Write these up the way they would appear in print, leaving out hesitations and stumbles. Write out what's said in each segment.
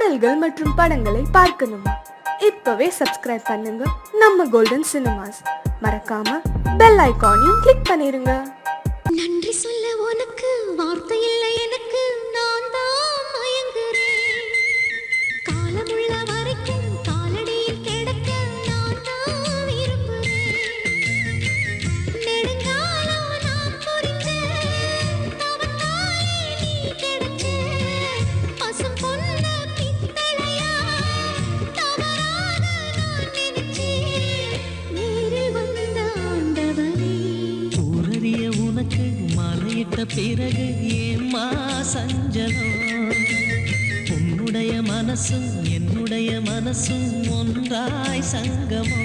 பாடல்கள் மற்றும் படங்களை பார்க்கணுமா? இப்பவே சப்ஸ்கிரைப் பண்ணுங்க நம்ம கோல்டன் சினிமாஸ். மறக்காம பெல் ஐகானையும் கிளிக் பண்ணிருங்க. நன்றி சொல்ல உனக்கு வார்த்தை இல்லை எனக்கு, நான் தான் மயங்குறேன். காலமுள்ள வரைக்கும் காலடியில் கிடக்க நான் தான் விரும்புறேன். நெடுங்காலம் நான் புரிஞ்சேன், தவத்தாலே நீ கிடைச்ச பசும் பொன்ன பித்தளையா தவறாக நான் நினைச்சேன். நேரில் வந்த ஆண்டவனே, ஊரறிய உனக்கு மாலையிட்ட பிறகு ஏம்மா சஞ்சலம்? உன்னுடைய மனசும் என்னுடைய மனசும் ஒன்றாய் சங்கமோ?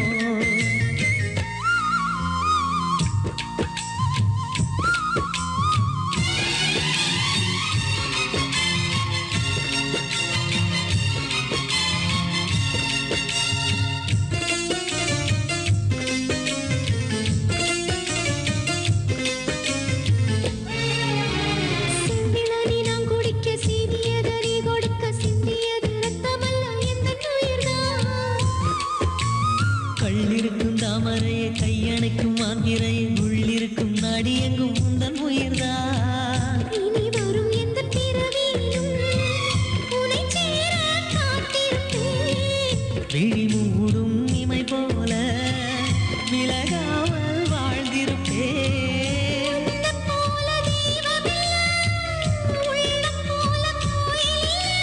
செந்திலனி நான் குடிக்க சீதியது நீ கொடுக்க சிந்தியது ரத்தமல்ல எந்தன் உயிர்தான். கள்ளிருக்கும் தாமரையை கையணைக்கும் மாந்திரையை உள்ளிருக்கும் நாடி எங்கும் உந்தன் உயிர்தான். இனி வரும் எந்த பிறவியிலும் உனை சேர காத்திருப்பேன். விழி மூடும் இமை போல விலகாமல் வாழ்ந்திருப்பேன். உன்னைப் போல தெய்வமில்லை, உள்ளம் போல கோயிலில்லை.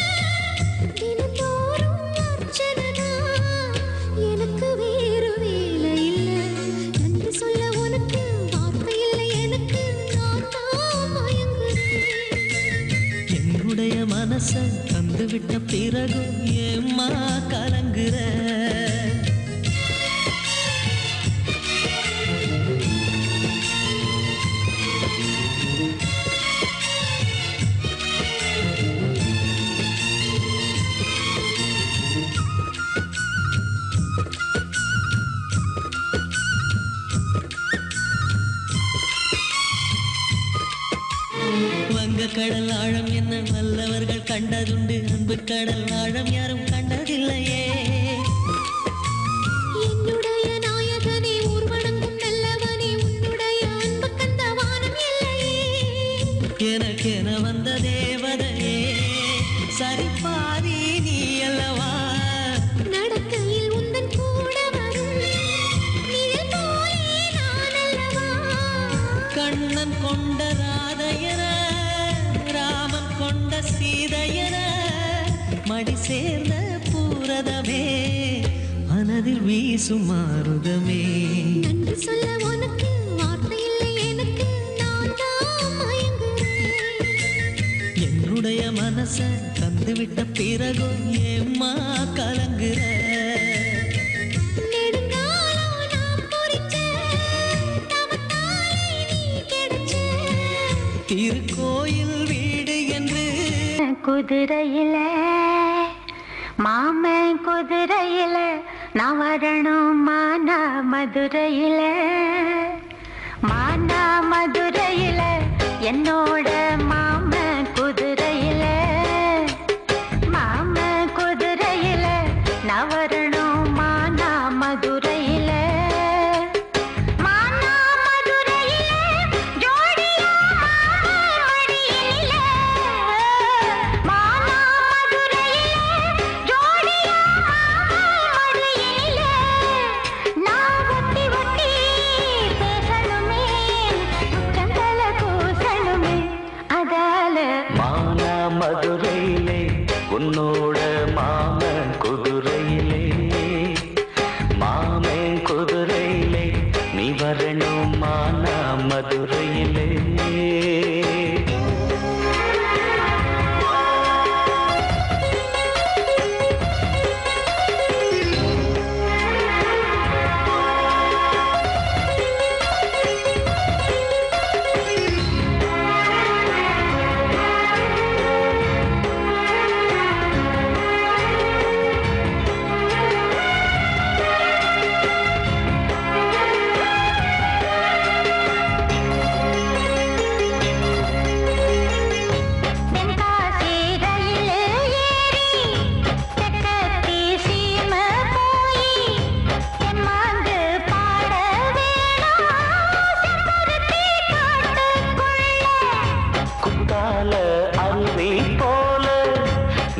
தினந்தோறும் அர்ச்சனைதான், எனக்கு வேறு வேலை இல்லை. நன்றி சொல்ல உனக்கு வார்த்தை இல்லை எனக்கு, நான் தான் மயங்குறேன். என்னுடைய மனச தந்துவிட்ட பிறகும் ஏம்மா கலங்குற? வங்க கடல் ஆழம் என்ன வல்லவர்கள் கண்டதுண்டு, அன்பு கடல் ஆழம் யாரும் கண்டதில்லையே. என்னுடைய நாயகனே, ஊர்வனங்கும் நல்லவனே, உன்னுடைய அன்பு கந்த வானம் எல்லையே. எனக்கென வந்த தேவதையே சரிபாதி நீ அல்லவா? நடக்கையில் உந்தன் கூட வரும் நிழல் போலே நான் அல்லவா? கண்ணன் கொண்ட ராதையர ராமன் கொண்ட சீதையர மடி சேர்ந்த பூரதமே மனதில் வீசும் மாருதமே. நன்றி சொல்ல உனக்கு வார்த்தை இல்லை எனக்கு, நான் தான் மயங்குறேன். என்னுடைய மனச தந்துவிட்ட பிறகும் ஏம்மா கலங்குற? நெடுங்காலம் நான் பொறிச்சேன், தவத்தாலே நீ கிடைச்ச திருக்கோயில் வீடு என்று குதிரையில மாமன் குதிரையில நான் வரணும் மானா மதுரையில. மானா மதுரையில என்னோட மாமன் குதிரையில. மாமன் குதிரையில நான் வரணும் மானா மதுரையில. மானா மதுரையில ஜோடியா மாமன் மடியில. மானா மதுரையில ஜோடியா மாமன் மடியில. நான் ஒட்டி ஒட்டி பேசணுமே, முற்றங்கள கூசணுமே, அதால மானா மதுரையிலே உன்னோட மாமன் குதிரையிலே. மாமன் குதிரையிலே நீ வரணும் மானா மதுரையிலே.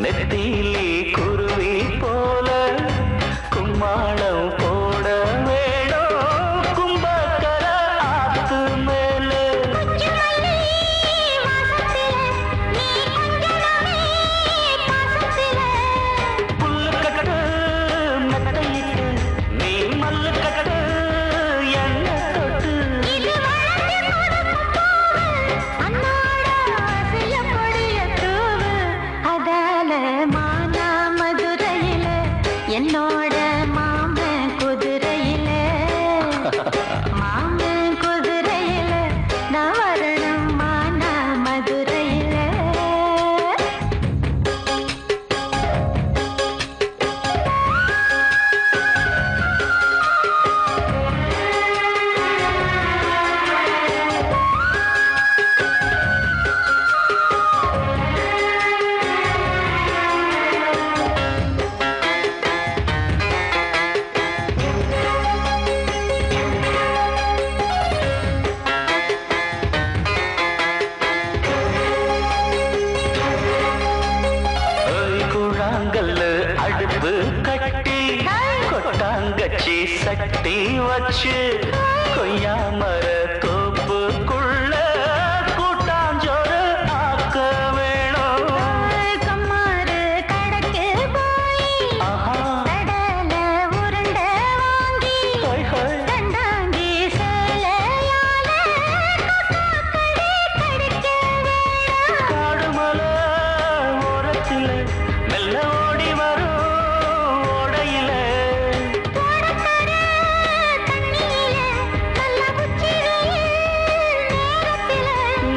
நெத்திலி குருவி போல கும்மாளம் போட வேணும் கும்பக்கர ஆத்து மேல புல்லு கட்டு மெத்தையிட்டு நீ மல்லு கட்டு என்ன தொட்டு என்னோட மாமன் குதிரையில மாமன் குதிரையில நான் வரணும் மானா மதுரையில குழாங்கல்லு அடுப்பு கட்டி கொட்டாங்கச்சி சட்டி வச்சு கொய்யாமர தோப்புக்குள்ள கூட்டாஞ்சோறு ஆக்க வேணும் கம்மாறு கடக்கு போய் ஆஹா கடல உருண்டை வாங்கி ஹோய் ஹோய் கண்டாங்கி சேலையால கடிக்க வேணும் காடுமலை ஓரத்தில மெல்ல ஓடி வரும் ஓடையில தோடக்கர தண்ணியில நல்ல உச்சி வெயில் நேரத்தில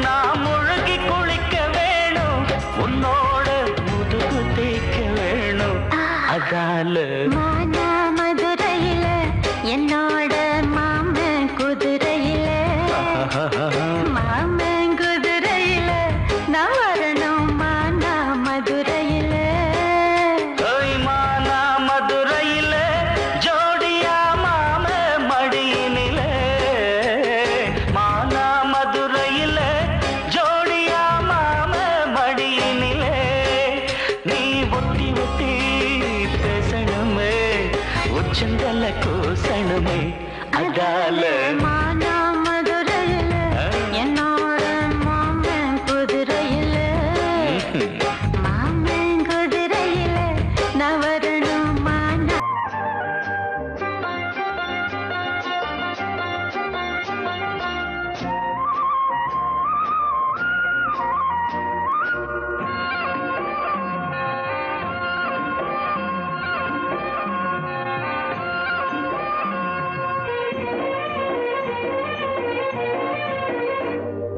நான் முழுகி குளிக்க வேணும் உன்னோட முதுகு தேய்க்க வேணும் அதால மானா மதுரையில என்னோட மாமன் குதிரையில மாமன் குதிரையில நான் வரணும் மானா மதுரையில மானா மதுரையில ஜோடியா மாம மடியினில மானா மதுரையில ஜோடியா மாம மடியினில நீ ஒட்டி ஒட்டி பேசணுமே உச்சந்தல கூசணுமே அதால மானா மதுரையில என்னோட மாமன் குதிரையில மாமன் குதிரையில நான் வரணும் மானா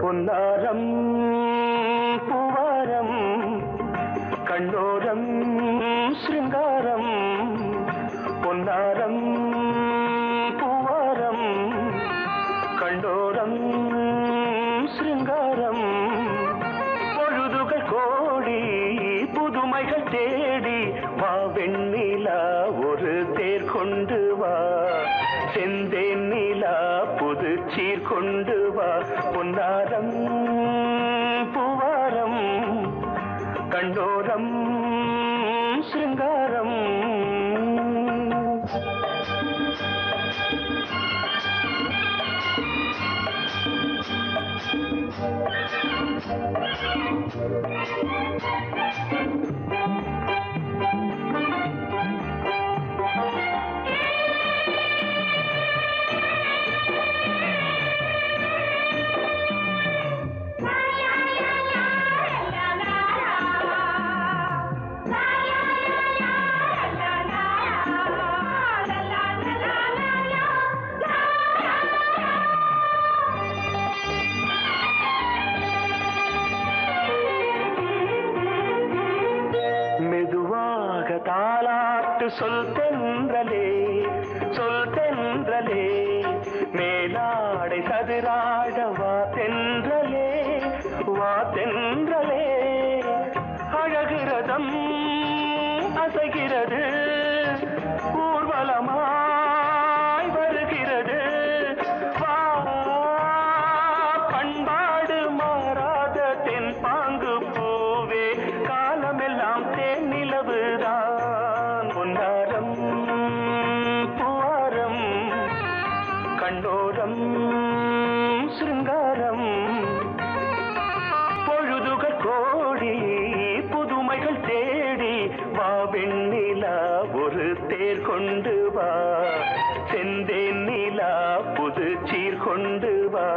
பொன்னாரம் பூவாரம் கண்ணோரம் சிருங்காரம் பொன்னாரம் பூவாரம் கண்டோரம் சிருங்காரம் பொழுதுகள் கோடி புதுமைகள் தேடி வா வெண்ணிலா ஒரு தேர் கொண்டு வா செந்தேன் நிலா புது சீர் கொண்டு வா பொன்னாரம் பூவாரம் கண்டோரம் சிருங்காரம் மெதுவாக தாலாட்டு சொல் தென்றலே மேலாடை சதுராட வா தென்றலே அழகிறதம் அசைகிறது ஊர்வலமாய் வருகிறது வா பண்பாடு மாறாத தென் பாங்கு பூவே காலமெல்லாம் தேன் வெண்ணிலா ஒரு தேர் கொண்டு வா, செந்தேன் நிலா புது சீர் கொண்டு வா.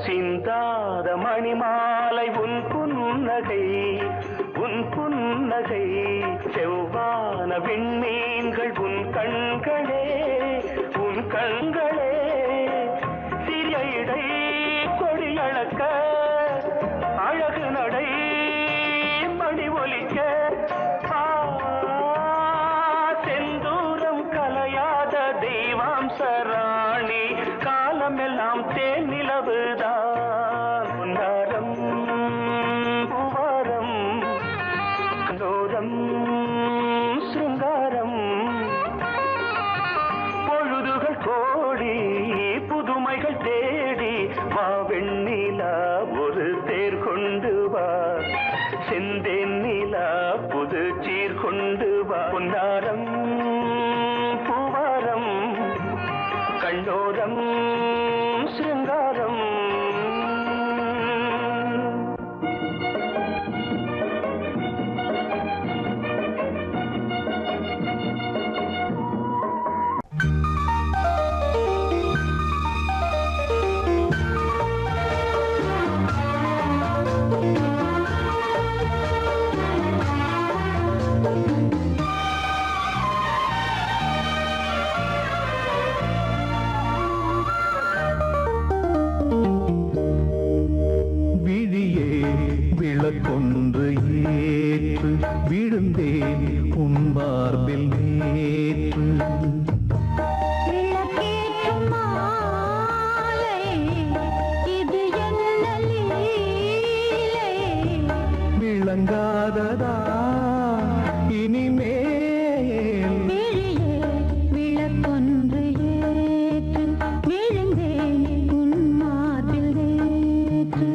சிந்தாத மணிமாலை உன் புன்னகை, உன் புன்னகை செவ்வான விண்மீன்கள் உன் கண்களே, உன் கண்களே சிறிய இடை கொடியளக்க அழகு நடை மணி ஒலிக்க. செந்தூரம் கலையாத தெய்வாம்சராணி காலமெல்லாம் தேன் நிலவுதான். பொன்னாரம் பூவாரம் கண்டோரம் சிருங்காரம், பொழுதுகள் கோடி புதுமைகள் தேடி வா வெண்ணிலா ஒரு தேர் கொண்டு வா, செந்தேன் நிலா புது சீர் கொண்டு வா. பொன்னாரம் பூவாரம் கண்டோரம் சிருங்காரம். விளக்கொன்று ஏற்று விழுந்தேன் உன் மார்பில் நேற்று. விளக்கேற்றும் மாலை, இது என்ன லீலை? விளங்காததா இனிமேல்? விழியே விளக்கொன்று ஏற்று விழுந்தேன் உன் மார்பில் நேற்று.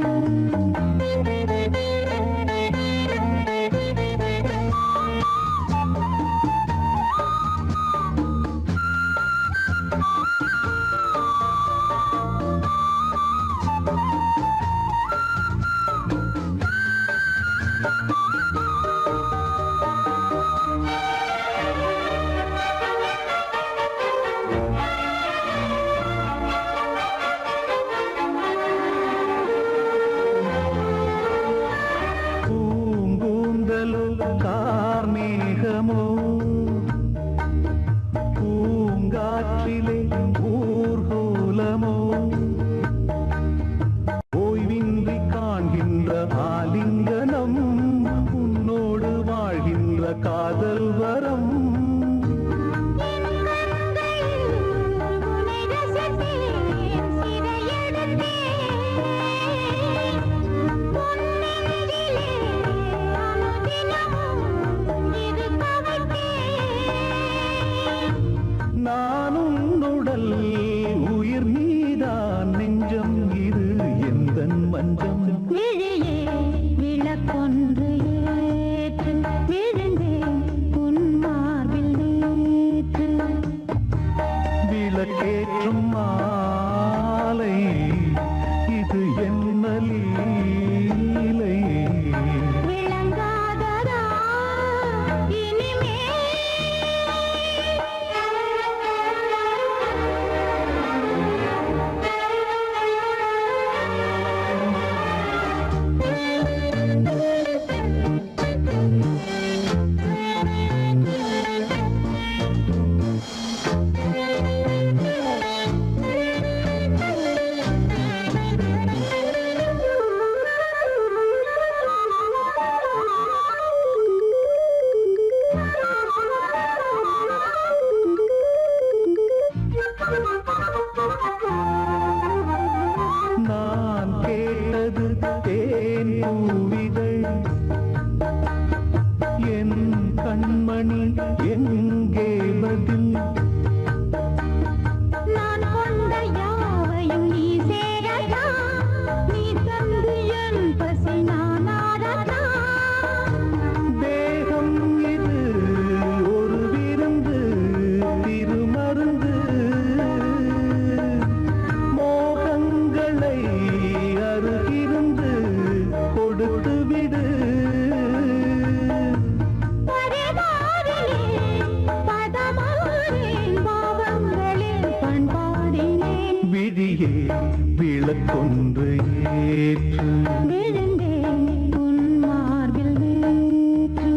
விளக்கொன்று ஏற்று விழுந்தேன் உன் மார்பில் நேற்று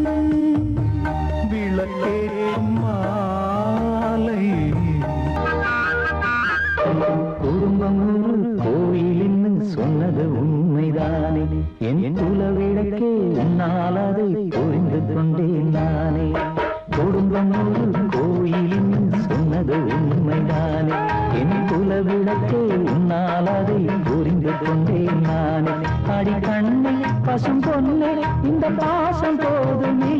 விளக்கேற்றும் மாலை குடும்பம் ஒரு கோயிலின்னு சொன்னது உண்மைதானே என் குலவிளக்கே உன்னால் அதை புரிந்து கொண்டேன் நானே குடும்பம் ஒரு கோயிலின்னு சொன்னது உண்மைதானே என் குலவிளக்கே உன்னால் அதை புரிந்து கொண்டேன் நானே அடி கண்ணே பசும் பொன்னே இந்த பாசம் போதுமே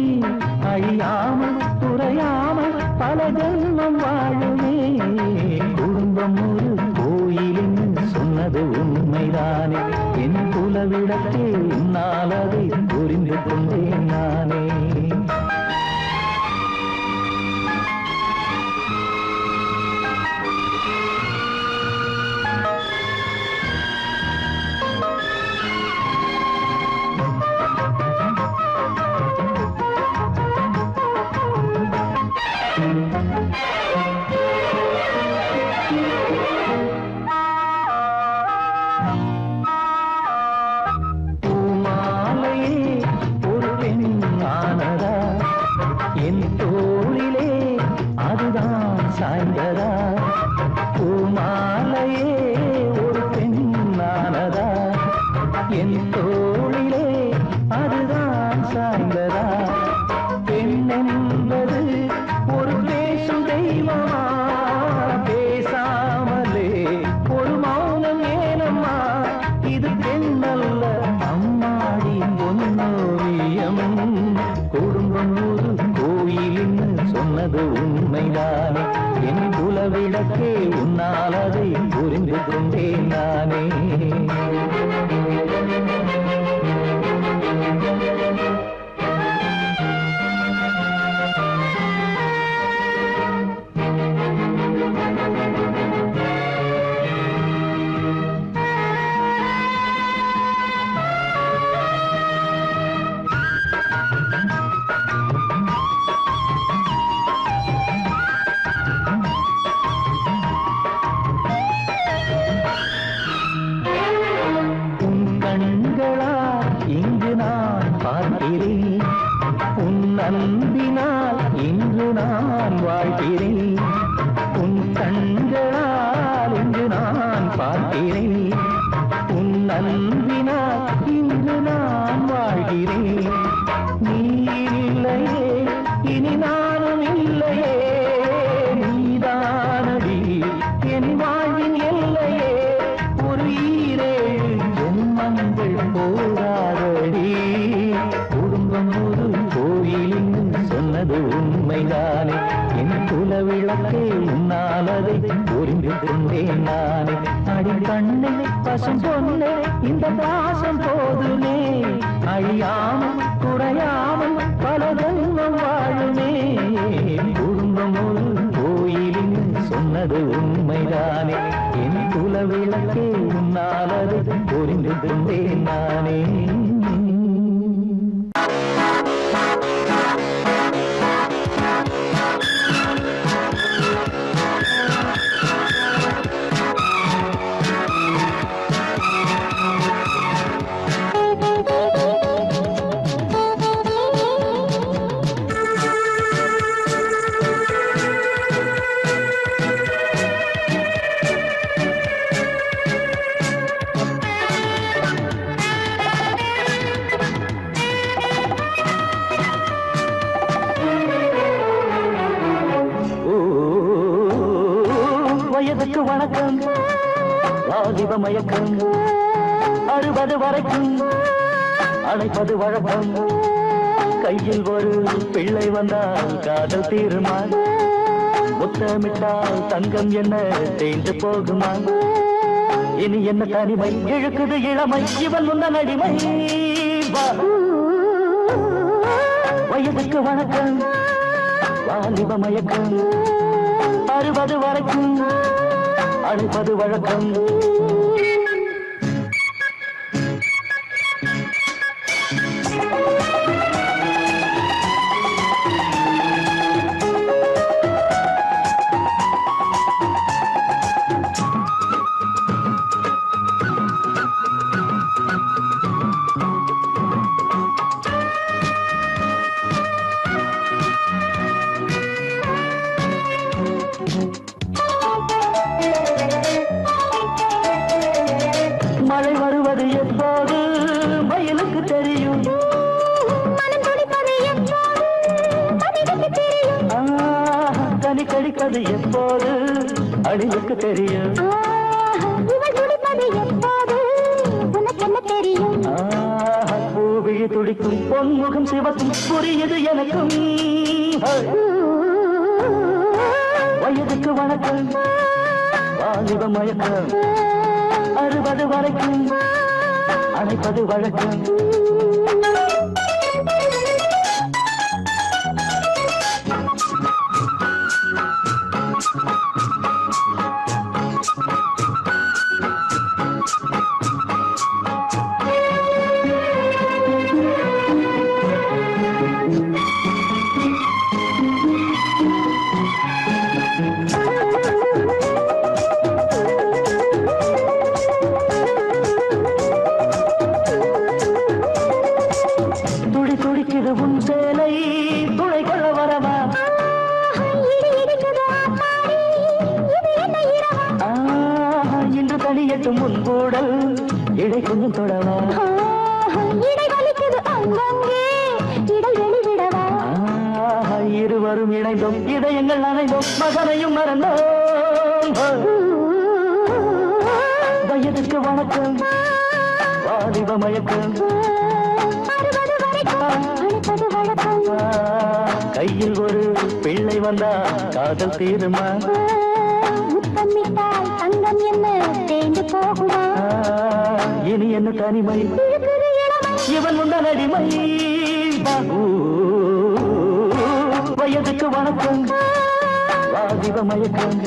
அழியாமல் குறையாமல் பல ஜென்மம் வாழுமே குடும்பம் ஒரு கோயிலின்னு சொன்னது உண்மைதானே என் குலவிளக்கே உன்னால் அதை புரிந்து கொண்டேன் நானே சாய்ந்ததா பூமாலையே ஒரு பெண்ணானதா என் தோளிலே அதுதான் சாய்ந்ததா பெண் என்பது ஒரு பேசும் தெய்வமா பேசாமலே ஒரு மௌனம் ஏனம்மா இது பெண்ணல்ல அம்மாடி பொன்னோவியம் குடும்பம் ஒரு கோயிலின்னு சொன்னது உண்மைதானே என் குலவிளக்கே உன்னால் அதை புரிந்து கொண்டேன் நானே அன்பினால் இன்று நான் வாழ்கிறேன் உன் கண்களால் இன்று நான் பார்க்கிறேன் உன் அன்பினால் இன்று நான் வாழ்கிறேன் நீ இல்லையே இனி நானும் இல்லையே நீதானடி என் வாழ்வின் எல்லையே ஒரு ஈரேழு ஜென்மங்கள் போராடடி குடும்பம் ஒரு கோயிலின்னு சொன்னது உண்மைதானே என் குலவிளக்கே உன்னால் அதை புரிந்து கொண்டேன் நானே அடி கண்ணே பசும் பொன்னே இந்த பாசம் போதுமே அழியாமல் குறையாமல் பல ஜென்மம் வாழுமே குடும்பம் ஒரு கோயிலின்னு சொன்னது உண்மைதானே என் குலவிளக்கே உன்னால் அதை புரிந்து கொண்டேன் நானே வயதுக்கு வணக்கம் வாலிப மயக்கம் 60 வரைக்கும் அழைப்பது வழக்கம் கையில் ஒரு பிள்ளை வந்தால் காதல் தீருமா முத்தமிட்டால் தங்கம் என்ன தேய்ந்து போகுமா இனி என்ன தனிமை இழுக்குது இளமை இவன் முன்ன அடிமை வயதுக்கு வணக்கம் வாலிப மயக்கம் 60 வரைக்கும் அழைப்பது வழக்கம் மழை வருவது எப்போது மயிலுக்கு தெரியும். கனி கடிப்பது எப்போது அணிலுக்கு தெரியும். பூவிழி துடிக்கும் பொன்முகம் சிவக்கும் புரியுது எனக்கும். வயதுக்கு வணக்கம் வாலிப மயக்கம் 60 வரைக்கும் அணைப்பது வழக்கம். உன் சேலை துளை கொள்ள வரவா? இன்று தனியட்டும் முன்பூடல் இடை கொஞ்சம் தொடவா? இருவரும் இணைந்தோம் இதயங்கள் அணைந்தோம் மகனையும் மறந்தோம். வயதுக்கு வணக்கம் வாலிப மயக்கம் கையில் ஒரு பிள்ளை வந்தா காதல் தீருமா? தங்கம் என்ன தேய்ந்து போகுமா? இனி என்ன தனிமை இவன் முந்தன் அடிமை. வயதுக்கு வணக்கம் வாலிப மயக்கம்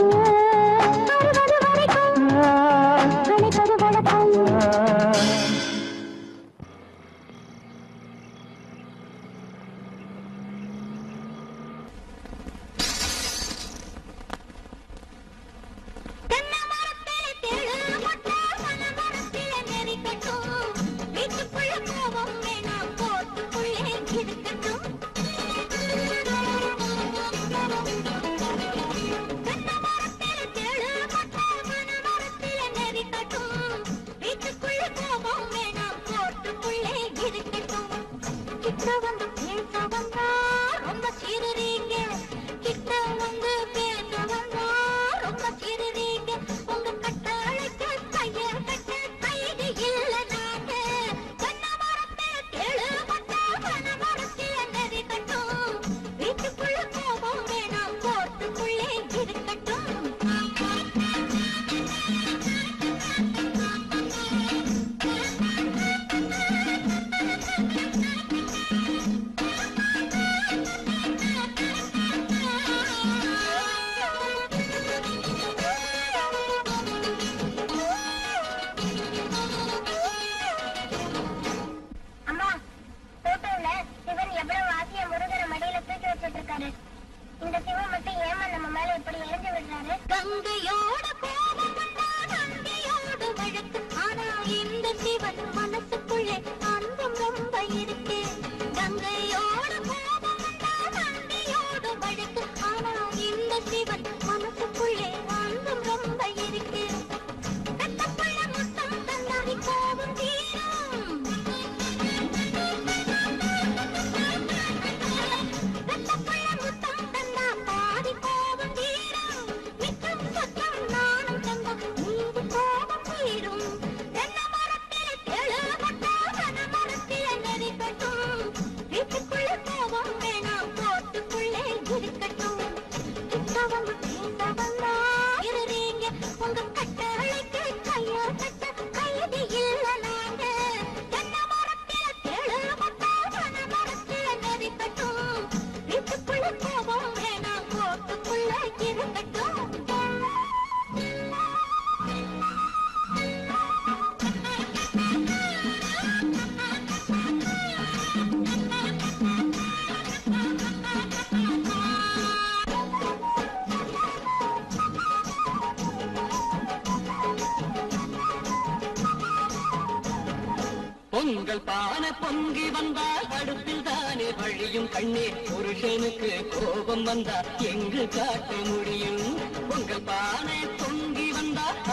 பொங்கல் பானை பொங்கி வந்தால் அடுப்பில் தானே வழியும் கண்ணே புருஷனுக்கு கோபம் வந்தா எங்கு காட்ட முடியும்?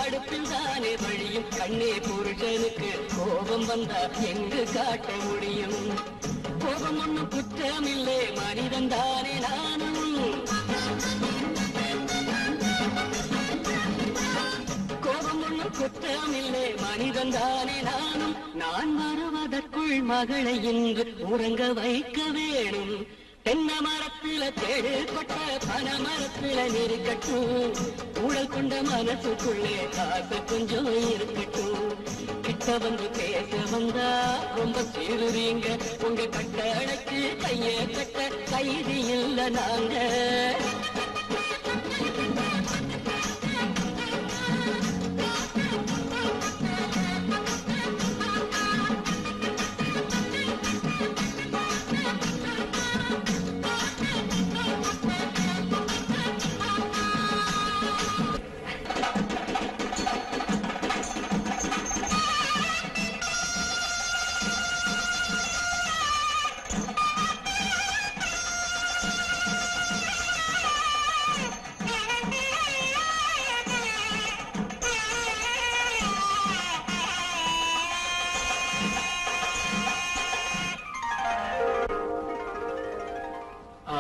அடுப்பில் தானே வழியும் கண்ணே புருஷனுக்கு கோபம் வந்தா எங்கு காட்ட முடியும் கோபம் ஒண்ணும் குற்றமில்லை மனிதன் தானே நானும் கோபம் ஒண்ணும் குற்றமில்லை மனிதன் தானே நானும் நான் வருவதற்குள் மகளை இன்று உறங்க வைக்க வேணும் தென்னை மரத்தில தேடு கொட்ட பன மரத்தில நெருக்கட்டும் ஊழல் கொண்ட மனசுக்குள்ளே காசு கொஞ்சம் இருக்கட்டும் கிட்ட வந்து பேச வந்தா ரொம்ப சீருறீங்க உங்க கட்டளைக்கு கைய கட்ட கைதி இல்ல நாங்க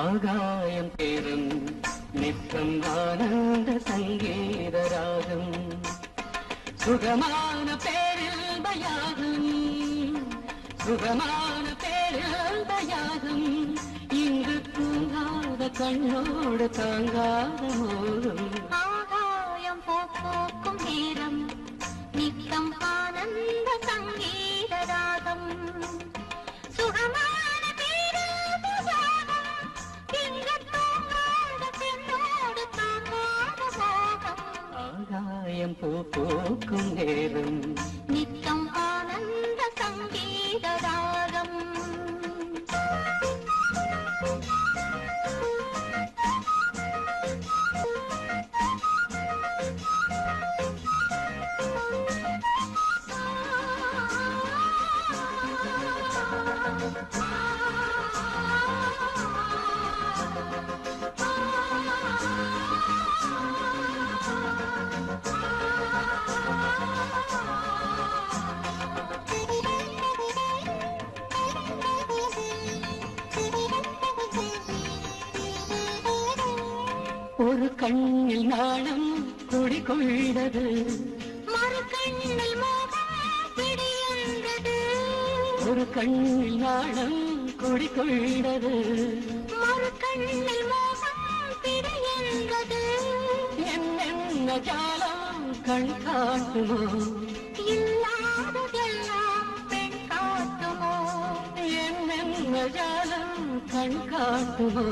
ஆகாயம் தேரும் நித்தம் ஆனந்த சங்கீத ராகம் சுகமான பேரில்பயாகும் சுகமான பேரில்பயாகும் இங்கு தூங்காத கண்ணோடு தாங்காத மோகம் ஆகாயம் போக்கும் நேரம் நித்தம் ஆனந்த சங்கீத ராகம் சுகமான ஆகாயம் போக்கும் நேரம் நித்தம் ஆனந்த சங்கீத ராகம் ஒரு கண்ணில் நாணம் குடிகொண்டது மறு கண்ணில் மோகம் பிடியந்தது ஒரு கண்ணில் நாணம் குடிகொண்டது மறு கண்ணில் மோகம் பிடியந்தது என்னென்ன ஜாலம் கண் காட்டுமோ இல்லாததெல்லாம் பெண் காட்டுமோ என்னென்ன ஜாலம் கண் காட்டுமோ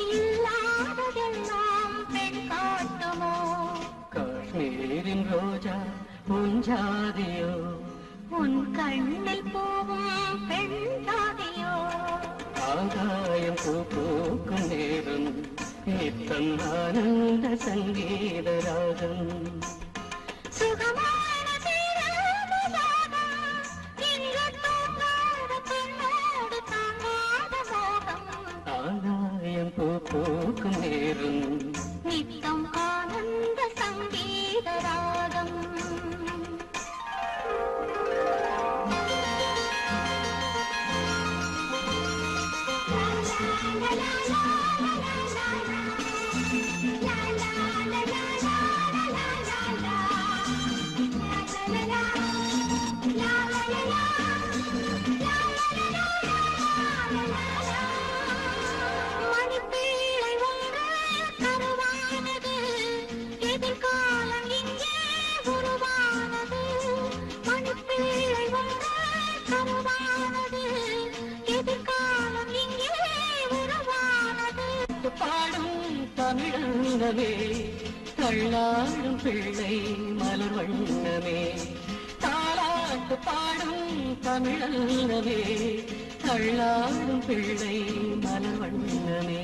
இல்லாததெல்லாம் பெண் காட்டுமோ காஷ்மீரின் ரோஜா உன் ஜாதியோ உன் கண்ணில் போகும் பெண் ஜாதியோ ஆகாயம் பூக்கும் நேரம் நித்தம் ஆனந்த சங்கீத ராகம் சுகமான பேராபராகம் இங்கு தூங்காத பெண்ணோடு தாங்காத மோகம் ஆகாயம் பூக்கும் நேரம் நித்தம் ஆனந்த சங்கீத ராகம் மணிப்பேழை ஒன்று கருவானது எதிர்காலம் இங்கே உருவானது மணிப்பேழை ஒன்று கருவானது எதிர்காலம் இங்கே உருவானது பாடும் தமிழங்கமே தள்ளாடும் பிள்ளை மலர் வண்ணமே தாலாட்டு பாடும் தமிழங்கமே தள்ளாடும் பிள்ளை மலர் வண்ணமே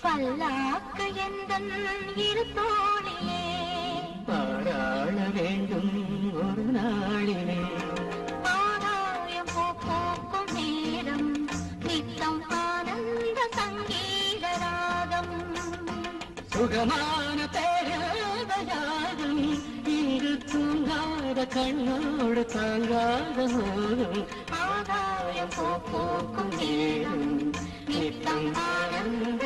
பல்லாக்கு எந்தன் இரு தோழியே பாராள வேண்டும் ஒரு நாளிலே ஆதாயம் போக்கும் நேரம் நித்தம் ஆனந்த சங்கீத ராகம் சுகமான பேரதயாகும் இங்கு அந்த கண்ணோடு தாங்காத மோகம் ஆதாயம் போக்கும் நேரம் நித்தம் ஆனந்த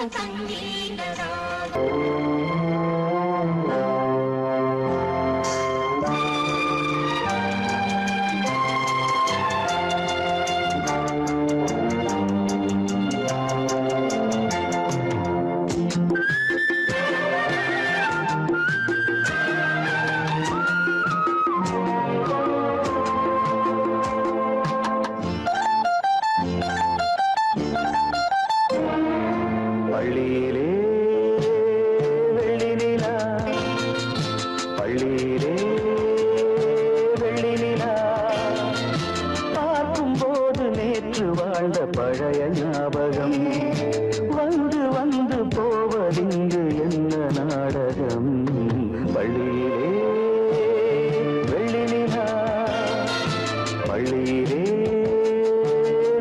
பள்ளியிலே வெள்ளி நிலா, பள்ளியிலே வெள்ளி நிலா, பார்க்கும் போது நேற்று வாழ்ந்த பழைய ஞாபகம் வந்து வந்து போவதிங்கு என்ன நாடகம். பள்ளியிலே வெள்ளி நிலா, பள்ளியிலே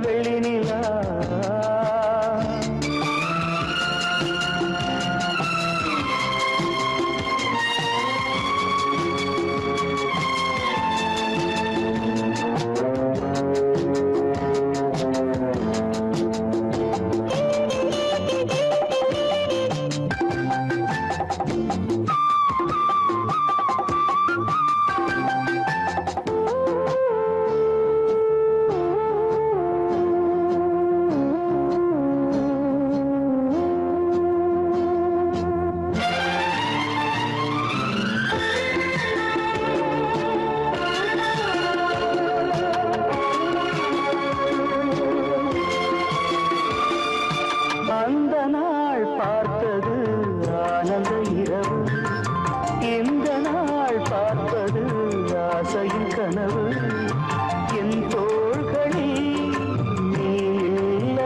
வெள்ளி நிலா. அந்த நாள் பார்த்தது ஆனந்த இரவு.